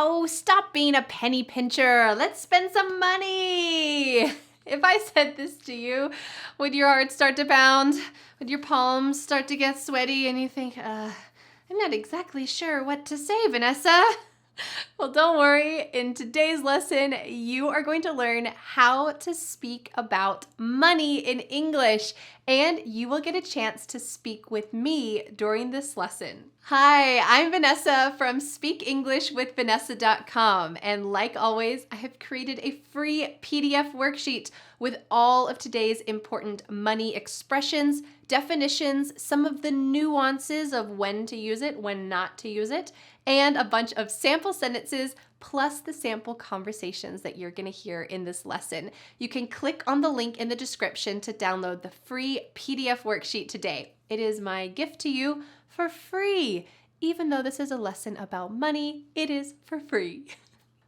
Oh, stop being a penny pincher. Let's spend some money. If I said this to you, would your heart start to pound? Would your palms start to get sweaty and you think, I'm not exactly sure what to say, Vanessa? Well, don't worry. In today's lesson, you are going to learn how to speak about money in English, and you will get a chance to speak with me during this lesson. Hi, I'm Vanessa from SpeakEnglishWithVanessa.com, and like always, I have created a free PDF worksheet with all of today's important money expressions, definitions, some of the nuances of when to use it, when not to use it, and a bunch of sample sentences plus the sample conversations that you're going to hear in this lesson. You can click on the link in the description to download the free PDF worksheet today. It is my gift to you for free. Even though this is a lesson about money, it is for free.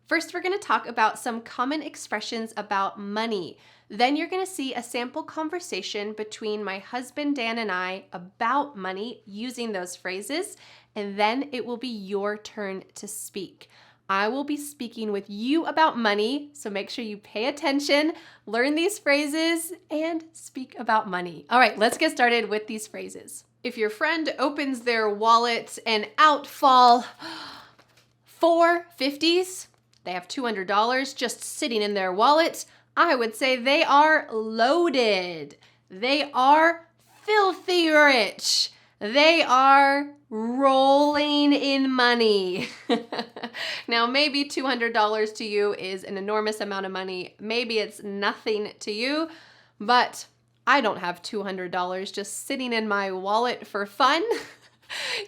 First, we're going to talk about some common expressions about money. Then you're going to see a sample conversation between my husband Dan and I about money using those phrases, and then it will be your turn to speak. I will be speaking with you about money, so make sure you pay attention, learn these phrases, and speak about money. All right, let's get started with these phrases. If your friend opens their wallet and out fall 4 50s, they have $200 just sitting in their wallet, I would say they are loaded. They are filthy rich. They are rolling in money. Now, maybe $200 to you is an enormous amount of money. Maybe it's nothing to you, but I don't have $200 just sitting in my wallet for fun.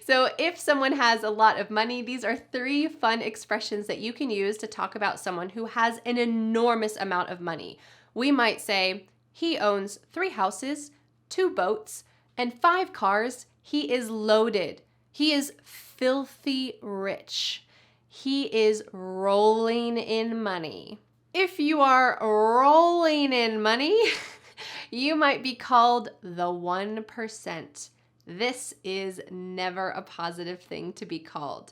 So if someone has a lot of money, these are 3 fun expressions that you can use to talk about someone who has an enormous amount of money. We might say, he owns 3 houses, 2 boats, and 5 cars. He is loaded. He is filthy rich. He is rolling in money. If you are rolling in money, you might be called the 1%. This is never a positive thing to be called.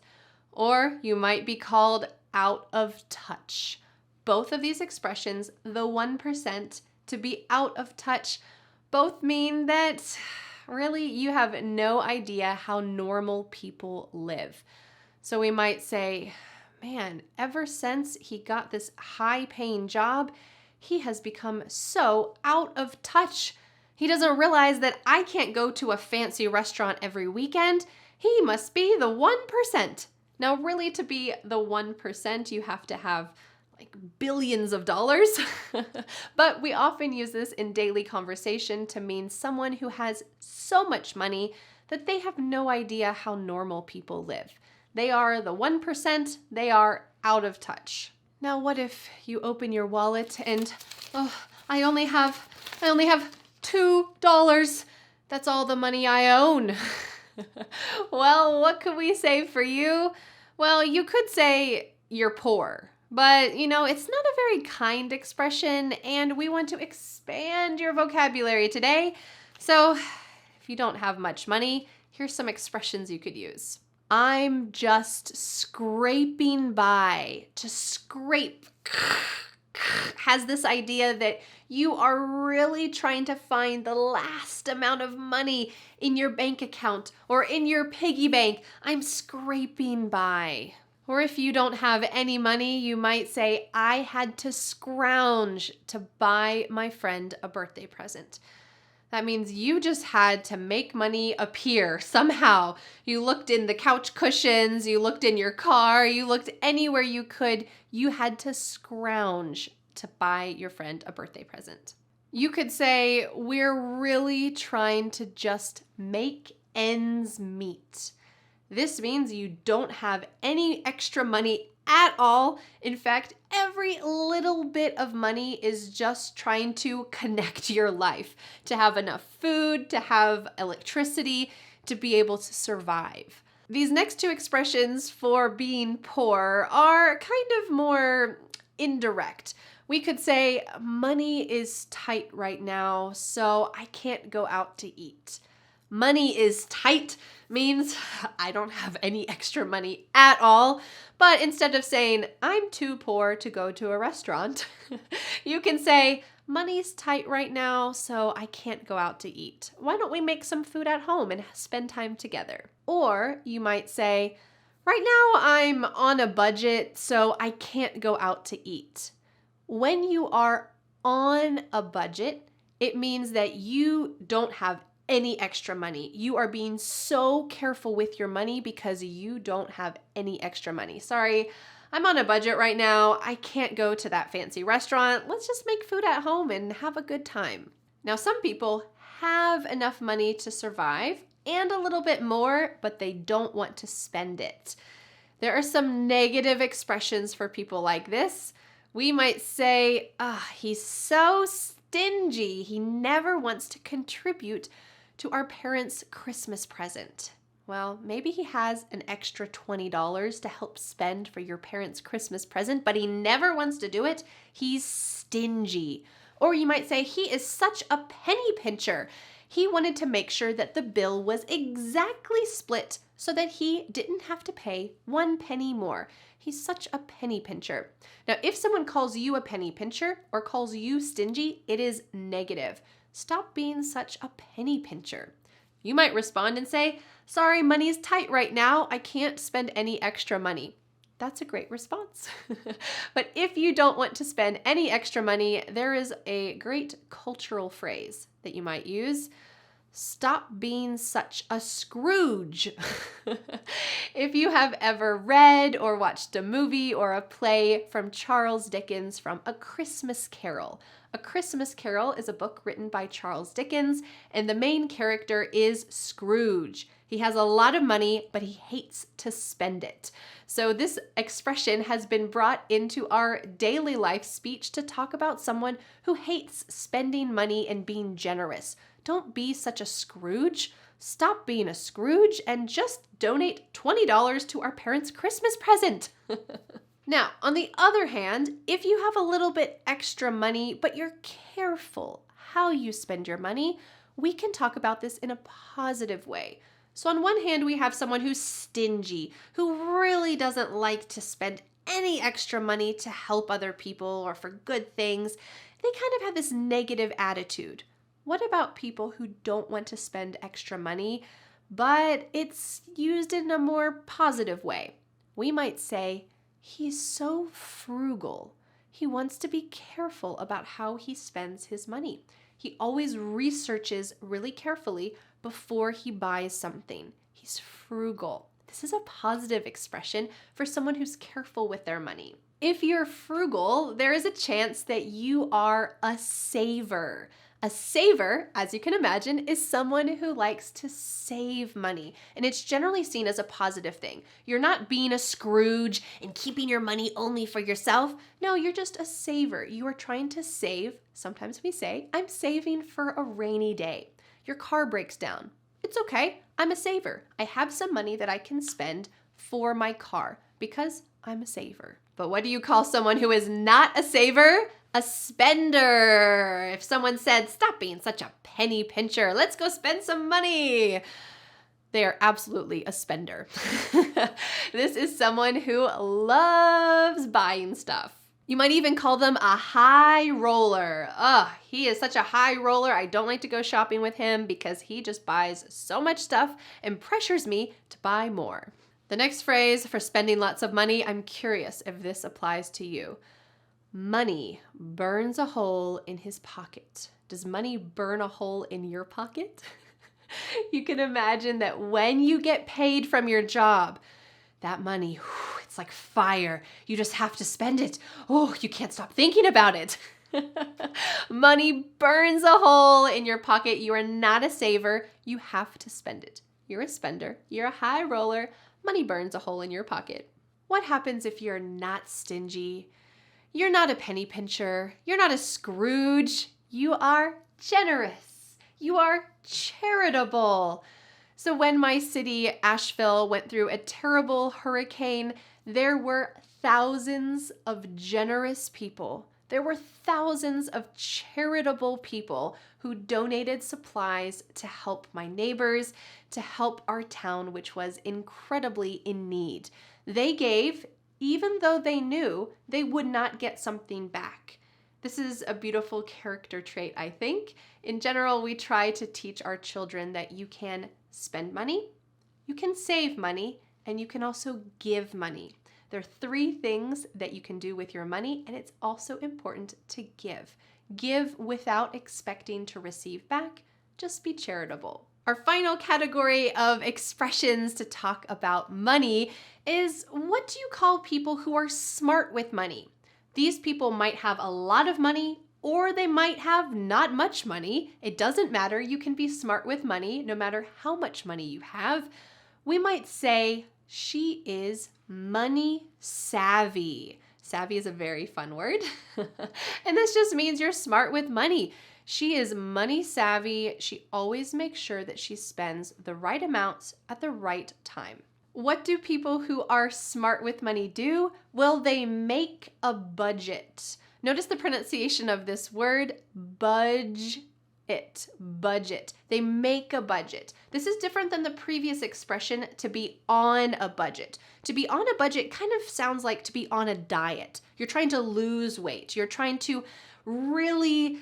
Or you might be called out of touch. Both of these expressions, the 1%, to be out of touch, both mean that really you have no idea how normal people live. So we might say, man, ever since he got this high-paying job, he has become so out of touch. He doesn't realize that I can't go to a fancy restaurant every weekend. He must be the 1%. Now, really, to be the 1%, you have to have like billions of dollars. But we often use this in daily conversation to mean someone who has so much money that they have no idea how normal people live. They are the 1%. They are out of touch. Now, what if you open your wallet and, I only have $2. That's all the money I own. Well, what could we say for you? Well, you could say you're poor, but it's not a very kind expression, and we want to expand your vocabulary today. So if you don't have much money, here's some expressions you could use. I'm just scraping by. To scrape has this idea that you are really trying to find the last amount of money in your bank account or in your piggy bank. I'm scraping by. Or if you don't have any money, you might say, I had to scrounge to buy my friend a birthday present. That means you just had to make money appear somehow. You looked in the couch cushions, you looked in your car, you looked anywhere you could. You had to scrounge to buy your friend a birthday present. You could say, we're really trying to just make ends meet. This means you don't have any extra money at all. In fact, every little bit of money is just trying to connect your life, to have enough food, to have electricity, to be able to survive. These next 2 expressions for being poor are kind of more indirect. We could say, money is tight right now, so I can't go out to eat. Money is tight means I don't have any extra money at all. But instead of saying, I'm too poor to go to a restaurant, you can say, money's tight right now, so I can't go out to eat. Why don't we make some food at home and spend time together? Or you might say, right now I'm on a budget, so I can't go out to eat. When you are on a budget, it means that you don't have any extra money. You are being so careful with your money because you don't have any extra money. Sorry, I'm on a budget right now. I can't go to that fancy restaurant. Let's just make food at home and have a good time. Now, some people have enough money to survive and a little bit more, but they don't want to spend it. There are some negative expressions for people like this. We might say, he's so stingy. He never wants to contribute to our parents' Christmas present. Well, maybe he has an extra $20 to help spend for your parents' Christmas present, but he never wants to do it. He's stingy. Or you might say, he is such a penny pincher. He wanted to make sure that the bill was exactly split so that he didn't have to pay 1 penny more. He's such a penny pincher. Now, if someone calls you a penny pincher or calls you stingy, it is negative. Stop being such a penny pincher. You might respond and say, sorry, money's tight right now. I can't spend any extra money. That's a great response. But if you don't want to spend any extra money, there is a great cultural phrase that you might use. Stop being such a Scrooge. If you have ever read or watched a movie or a play from Charles Dickens from A Christmas Carol. A Christmas Carol is a book written by Charles Dickens, and the main character is Scrooge. He has a lot of money, but he hates to spend it. So this expression has been brought into our daily life speech to talk about someone who hates spending money and being generous. Don't be such a Scrooge. Stop being a Scrooge and just donate $20 to our parents' Christmas present. Now, on the other hand, if you have a little bit extra money, but you're careful how you spend your money, we can talk about this in a positive way. So on one hand, we have someone who's stingy, who really doesn't like to spend any extra money to help other people or for good things. They kind of have this negative attitude. What about people who don't want to spend extra money, but it's used in a more positive way? We might say, he's so frugal. He wants to be careful about how he spends his money. He always researches really carefully before he buys something. He's frugal. This is a positive expression for someone who's careful with their money. If you're frugal, there is a chance that you are a saver. A saver, as you can imagine, is someone who likes to save money, and it's generally seen as a positive thing. You're not being a Scrooge and keeping your money only for yourself. No, you're just a saver. You are trying to save. Sometimes we say, I'm saving for a rainy day. Your car breaks down. It's okay. I'm a saver. I have some money that I can spend for my car because I'm a saver. But what do you call someone who is not a saver? A spender. If someone said, stop being such a penny pincher, let's go spend some money, they are absolutely a spender. This is someone who loves buying stuff. You might even call them a high roller. He is such a high roller. I don't like to go shopping with him because he just buys so much stuff and pressures me to buy more. The next phrase for spending lots of money, I'm curious if this applies to you. Money burns a hole in his pocket. Does money burn a hole in your pocket? You can imagine that when you get paid from your job, that money, it's like fire. You just have to spend it. Oh, you can't stop thinking about it. Money burns a hole in your pocket. You are not a saver. You have to spend it. You're a spender. You're a high roller. Money burns a hole in your pocket. What happens if you're not stingy? You're not a penny pincher. You're not a Scrooge. You are generous. You are charitable. So when my city, Asheville, went through a terrible hurricane, there were thousands of generous people there were thousands of charitable people who donated supplies to help my neighbors, to help our town, which was incredibly in need. They gave, even though they knew they would not get something back. This is a beautiful character trait, I think. In general, we try to teach our children that you can spend money, you can save money, and you can also give money. There are 3 things that you can do with your money, and it's also important to give. Give without expecting to receive back. Just be charitable. Our final category of expressions to talk about money is, what do you call people who are smart with money? These people might have a lot of money, or they might have not much money. It doesn't matter. You can be smart with money no matter how much money you have. We might say, she is money savvy. Savvy is a very fun word. And this just means you're smart with money. She is money savvy. She always makes sure that she spends the right amounts at the right time. What do people who are smart with money do? Well, they make a budget. Notice the pronunciation of this word, budget. They make a budget. This is different than the previous expression, to be on a budget. To be on a budget kind of sounds like to be on a diet. You're trying to lose weight. You're trying to really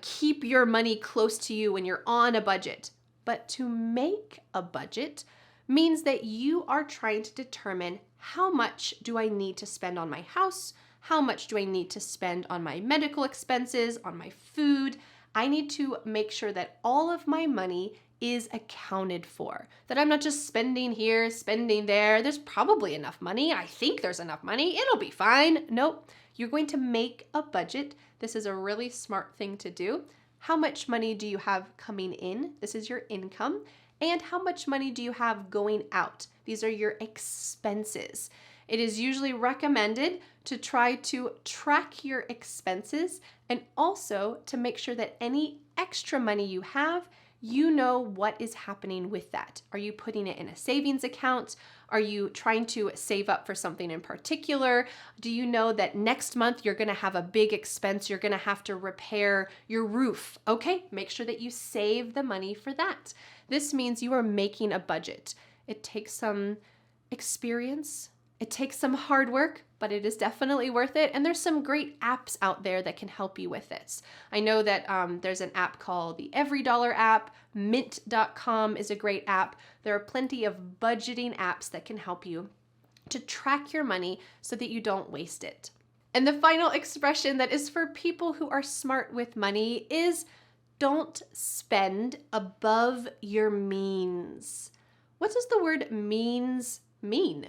keep your money close to you when you're on a budget. But to make a budget means that you are trying to determine, how much do I need to spend on my house? How much do I need to spend on my medical expenses, on my food? I need to make sure that all of my money is accounted for, that I'm not just spending here, spending there. There's probably enough money. I think there's enough money. It'll be fine. Nope. You're going to make a budget. This is a really smart thing to do. How much money do you have coming in? This is your income. And how much money do you have going out? These are your expenses. It is usually recommended to try to track your expenses and also to make sure that any extra money you have, you know what is happening with that. Are you putting it in a savings account? Are you trying to save up for something in particular? Do you know that next month you're going to have a big expense? You're going to have to repair your roof. Okay, make sure that you save the money for that. This means you are making a budget. It takes some experience. It takes some hard work, but it is definitely worth it. And there's some great apps out there that can help you with this. I know that there's an app called the EveryDollar app. Mint.com is a great app. There are plenty of budgeting apps that can help you to track your money so that you don't waste it. And the final expression that is for people who are smart with money is, don't spend above your means. What does the word means mean?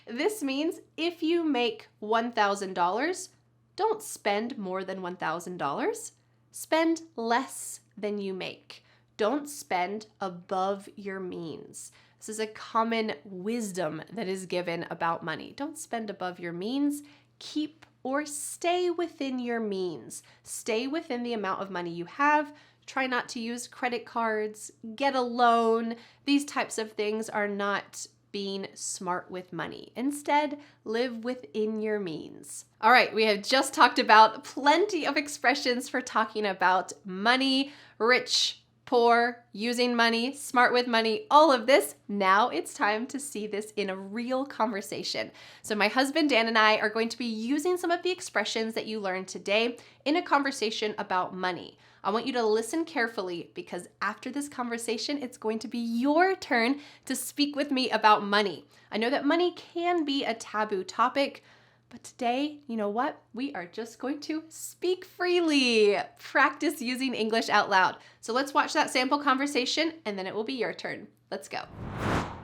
This means if you make $1,000, don't spend more than $1,000. Spend less than you make. Don't spend above your means. This is a common wisdom that is given about money. Don't spend above your means. Keep or stay within your means. Stay within the amount of money you have. Try not to use credit cards, get a loan. These types of things are not being smart with money. Instead, live within your means. All right, we have just talked about plenty of expressions for talking about money, rich, poor, using money, smart with money, all of this. Now it's time to see this in a real conversation. So my husband Dan and I are going to be using some of the expressions that you learned today in a conversation about money. I want you to listen carefully because after this conversation, it's going to be your turn to speak with me about money. I know that money can be a taboo topic, but today, you know what? We are just going to speak freely. Practice using English out loud. So let's watch that sample conversation and then it will be your turn. Let's go.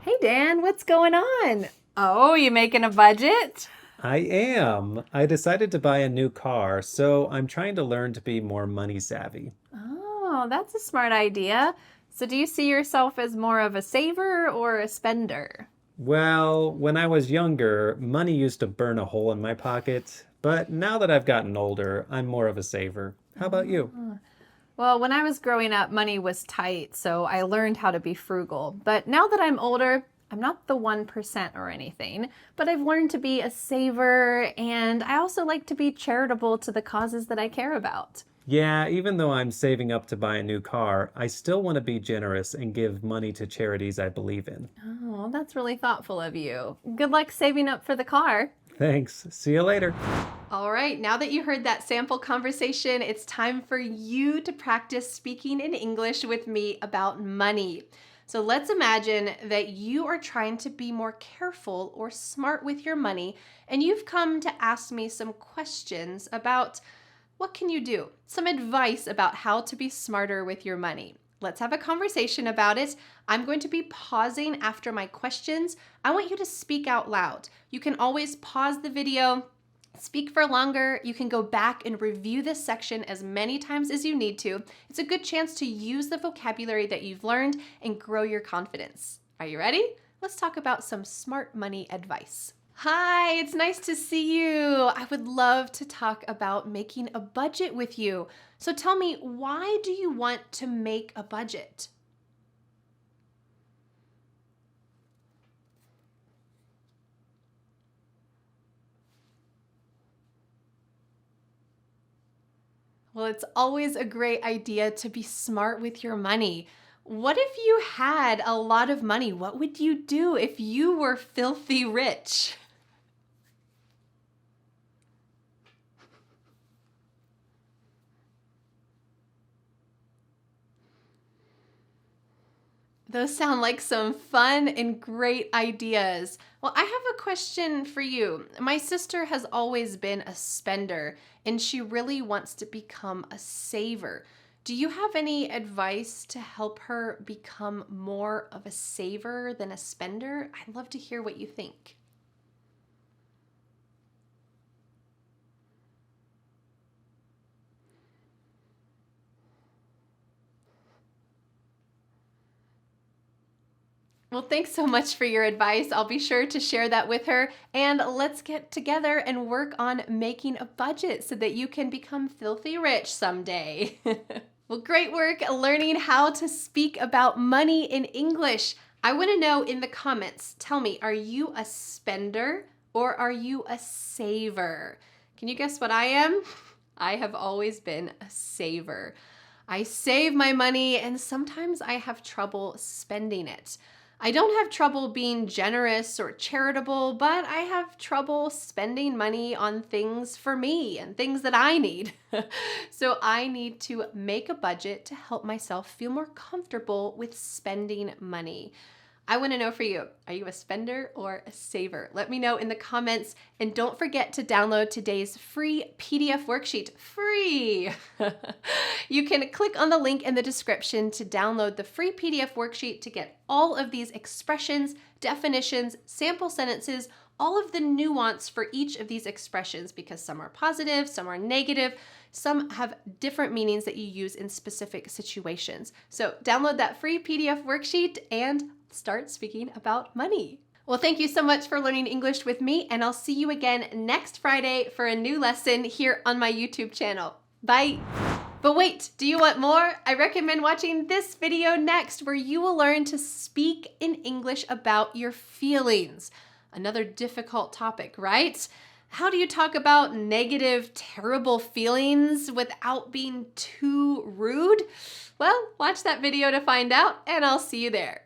Hey Dan, what's going on? Oh, you making a budget? I am. I decided to buy a new car, so I'm trying to learn to be more money savvy. Oh, that's a smart idea. So do you see yourself as more of a saver or a spender? Well, when I was younger, money used to burn a hole in my pocket, but now that I've gotten older, I'm more of a saver. How about you? Well, when I was growing up, money was tight, so I learned how to be frugal. But now that I'm older, I'm not the 1% or anything, but I've learned to be a saver, and I also like to be charitable to the causes that I care about. Yeah, even though I'm saving up to buy a new car, I still want to be generous and give money to charities I believe in. Oh, that's really thoughtful of you. Good luck saving up for the car. Thanks. See you later. All right, now that you heard that sample conversation, it's time for you to practice speaking in English with me about money. So let's imagine that you are trying to be more careful or smart with your money, and you've come to ask me some questions about what can you do? Some advice about how to be smarter with your money. Let's have a conversation about it. I'm going to be pausing after my questions. I want you to speak out loud. You can always pause the video, speak for longer. You can go back and review this section as many times as you need to. It's a good chance to use the vocabulary that you've learned and grow your confidence. Are you ready? Let's talk about some smart money advice. Hi, it's nice to see you. I would love to talk about making a budget with you. So tell me, why do you want to make a budget? Well, it's always a great idea to be smart with your money. What if you had a lot of money? What would you do if you were filthy rich? Those sound like some fun and great ideas. Well, I have a question for you. My sister has always been a spender, and she really wants to become a saver. Do you have any advice to help her become more of a saver than a spender? I'd love to hear what you think. Well, thanks so much for your advice. I'll be sure to share that with her. And let's get together and work on making a budget so that you can become filthy rich someday. Well, great work learning how to speak about money in English. I want to know in the comments, tell me, are you a spender or are you a saver? Can you guess what I am? I have always been a saver. I save my money and sometimes I have trouble spending it. I don't have trouble being generous or charitable, but I have trouble spending money on things for me and things that I need. So I need to make a budget to help myself feel more comfortable with spending money. I want to know for you, are you a spender or a saver? Let me know in the comments, and don't forget to download today's free PDF worksheet. Free! You can click on the link in the description to download the free PDF worksheet to get all of these expressions, definitions, sample sentences, all of the nuance for each of these expressions, because some are positive, some are negative, some have different meanings that you use in specific situations. So download that free PDF worksheet and start speaking about money. Well, thank you so much for learning English with me, and I'll see you again next Friday for a new lesson here on my YouTube channel. Bye! But wait, do you want more? I recommend watching this video next, where you will learn to speak in English about your feelings. Another difficult topic, right? How do you talk about negative, terrible feelings without being too rude? Well, watch that video to find out, and I'll see you there.